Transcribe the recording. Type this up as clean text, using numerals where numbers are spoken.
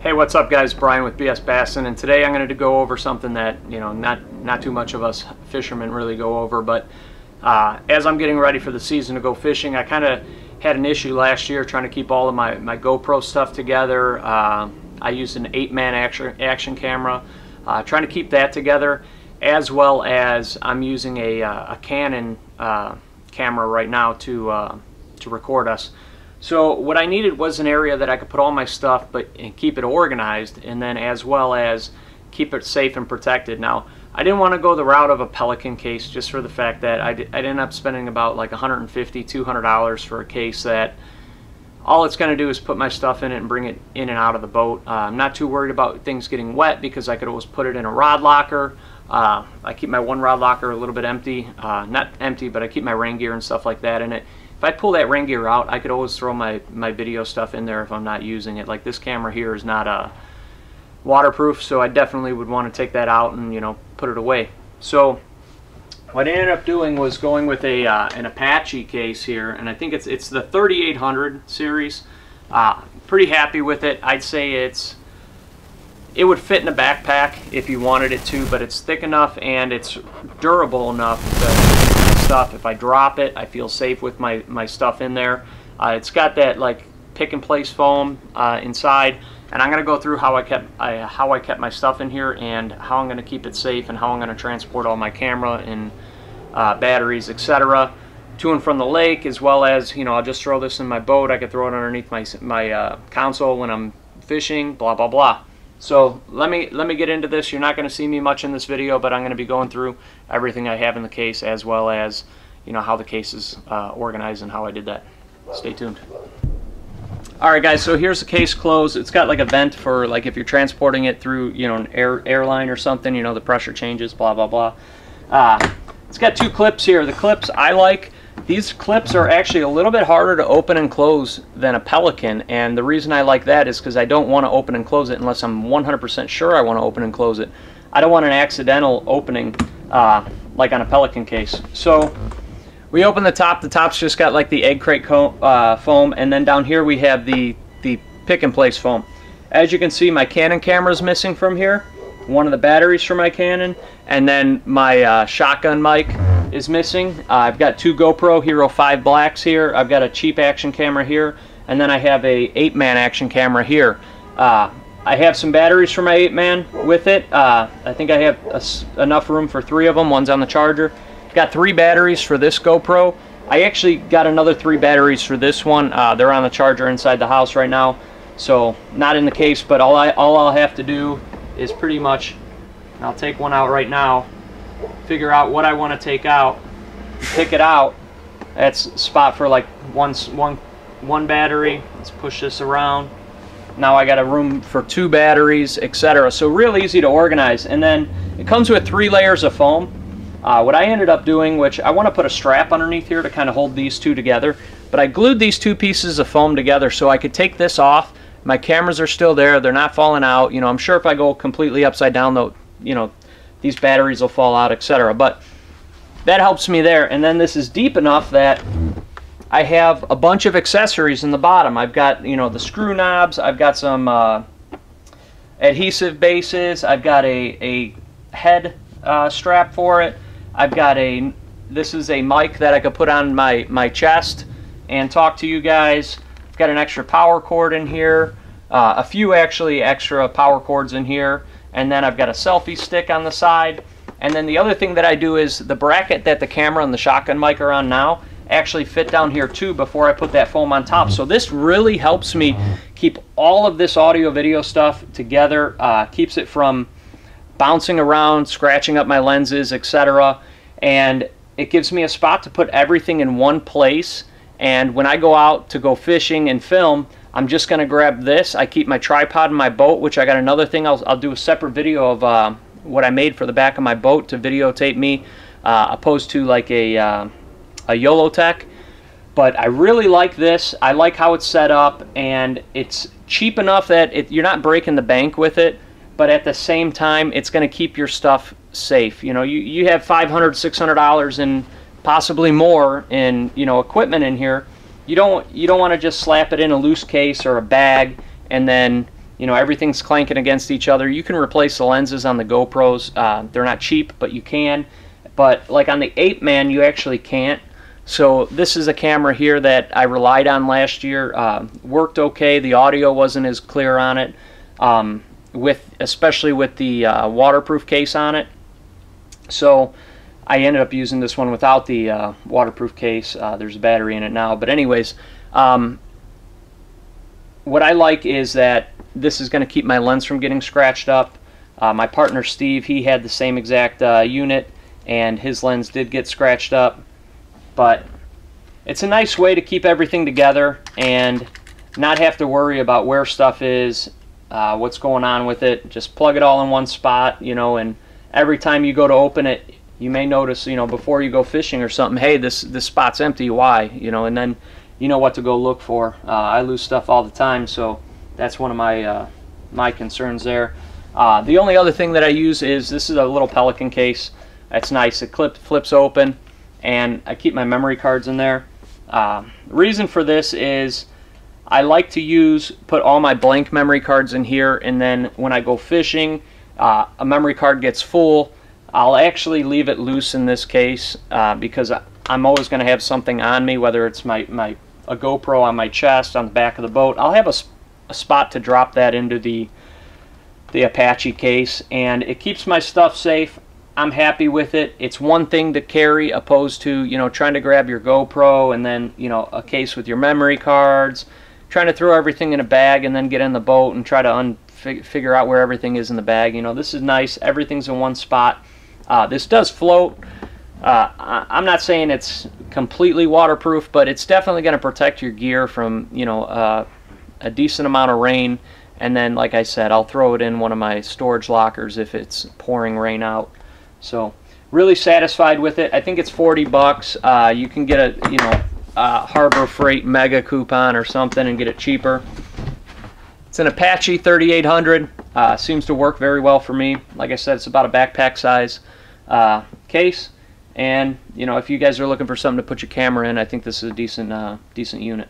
Hey, what's up guys? Brian with BS Bassin, and today I'm going to go over something that, not too much of us fishermen really go over, but as I'm getting ready for the season to go fishing, I kind of had an issue last year trying to keep all of my GoPro stuff together. I used an 8-man action camera, trying to keep that together, as well as I'm using a Canon camera right now to record us. So what I needed was an area that I could put all my stuff and keep it organized, and then as well as keep it safe and protected. Now, I didn't want to go the route of a Pelican case, just for the fact that I'd end up spending about like $150, $200 for a case that all it's going to do is put my stuff in it and bring it in and out of the boat. I'm not too worried about things getting wet because I could always put it in a rod locker. I keep my one rod locker a little bit empty. Not empty, but I keep my rain gear and stuff like that in it. If I pull that rain gear out, I could always throw my video stuff in there if I'm not using it. Like this camera here is not waterproof, so I definitely would want to take that out and put it away. So what I ended up doing was going with an Apache case here, and I think it's the 3800 series. Pretty happy with it. I'd say it would fit in a backpack if you wanted it to, but it's thick enough and it's durable enough that if I drop it, I feel safe with my stuff in there. It's got that like pick and place foam inside, and I'm going to go through how I kept my stuff in here and how I'm going to keep it safe and how I'm going to transport all my camera and batteries, etc. to and from the lake, as well as I'll just throw this in my boat. I could throw it underneath my console when I'm fishing, blah blah blah. So let me get into this. You're not going to see me much in this video, but I'm going to be going through everything I have in the case, as well as how the case is organized and how I did that. Stay tuned. Alright guys, so here's the case closed. It's got like a vent for like if you're transporting it through an airline or something, the pressure changes, blah blah blah. It's got two clips here. The clips I like. These clips are actually a little bit harder to open and close than a Pelican, and the reason I like that is because I don't want to open and close it unless I'm 100% sure I want to open and close it. I don't want an accidental opening like on a Pelican case. So we open the top. The top's just got like the egg crate foam, and then down here we have the pick and place foam. As you can see, my Canon camera is missing from here, one of the batteries for my Canon, and then my shotgun mic is missing. I've got two GoPro Hero 5 Blacks here. I've got a cheap action camera here, and then I have a 8-man action camera here. I have some batteries for my 8-man with it. I think I have enough room for 3 of them. One's on the charger. I've got 3 batteries for this GoPro. I actually got another 3 batteries for this one. They're on the charger inside the house right now, so not in the case, but all I'll have to do is pretty much, I'll take one out right now, figure out what I want to take out, pick it out. That's a spot for like one battery. Let's push this around. Now I got a room for 2 batteries, etc. So real easy to organize. And then it comes with 3 layers of foam. What I ended up doing, which I want to put a strap underneath here to kind of hold these 2 together, but I glued these 2 pieces of foam together so I could take this off. My cameras are still there, they're not falling out. I'm sure if I go completely upside down though, these batteries will fall out, etc. But that helps me there. And then this is deep enough that I have a bunch of accessories in the bottom. I've got the screw knobs, I've got some adhesive bases, I've got a head strap for it. I've got this is a mic that I could put on my chest and talk to you guys. I've got an extra power cord in here, a few actually extra power cords in here, and then I've got a selfie stick on the side. And then the other thing that I do is the bracket that the camera and the shotgun mic are on now actually fit down here too before I put that foam on top. So this really helps me keep all of this audio video stuff together, keeps it from bouncing around, scratching up my lenses, etc. And it gives me a spot to put everything in one place. And when I go out to go fishing and film, I'm just going to grab this. I keep my tripod in my boat, which I got another thing. I'll do a separate video of what I made for the back of my boat to videotape me, opposed to like a YOLO Tech. But I really like this. I like how it's set up, and it's cheap enough that you're not breaking the bank with it, but at the same time, it's going to keep your stuff safe. You have $500, $600 and possibly more in equipment in here. You don't want to just slap it in a loose case or a bag and then You know, everything's clanking against each other. You can replace the lenses on the GoPros. They're not cheap, but you can. But like on the 8-man, you actually can't. So this is a camera here that I relied on last year. Worked okay. The audio wasn't as clear on it, especially with the waterproof case on it. So I ended up using this one without the waterproof case. There's a battery in it now. But anyways, what I like is that this is going to keep my lens from getting scratched up. My partner Steve, he had the same exact unit, and his lens did get scratched up. But it's a nice way to keep everything together and not have to worry about where stuff is, what's going on with it. Just plug it all in one spot, you know, and every time you go to open it, you may notice, you know, before you go fishing or something, hey, this spot's empty, why? You know, and then you know what to go look for. I lose stuff all the time, so that's one of my my concerns there. The only other thing that I use is this is a little Pelican case. That's nice. It flips open, and I keep my memory cards in there. Reason for this is I like to put all my blank memory cards in here, and then when I go fishing, a memory card gets full, I'll actually leave it loose in this case because I'm always going to have something on me, whether it's a GoPro on my chest, on the back of the boat. I'll have a spot to drop that into the Apache case, and it keeps my stuff safe. I'm happy with it. It's one thing to carry opposed to, you know, trying to grab your GoPro and then, you know, a case with your memory cards, trying to throw everything in a bag and then get in the boat and try to figure out where everything is in the bag. You know, this is nice. Everything's in one spot. This does float. I'm not saying it's completely waterproof, but it's definitely going to protect your gear from, you know, a decent amount of rain. And then, like I said, I'll throw it in one of my storage lockers if it's pouring rain out. So really satisfied with it. I think it's 40 bucks. You can get a, you know, Harbor Freight mega coupon or something and get it cheaper. It's an Apache 3800. Seems to work very well for me. Like I said, it's about a backpack size case. And, you know, if you guys are looking for something to put your camera in, I think this is a decent unit.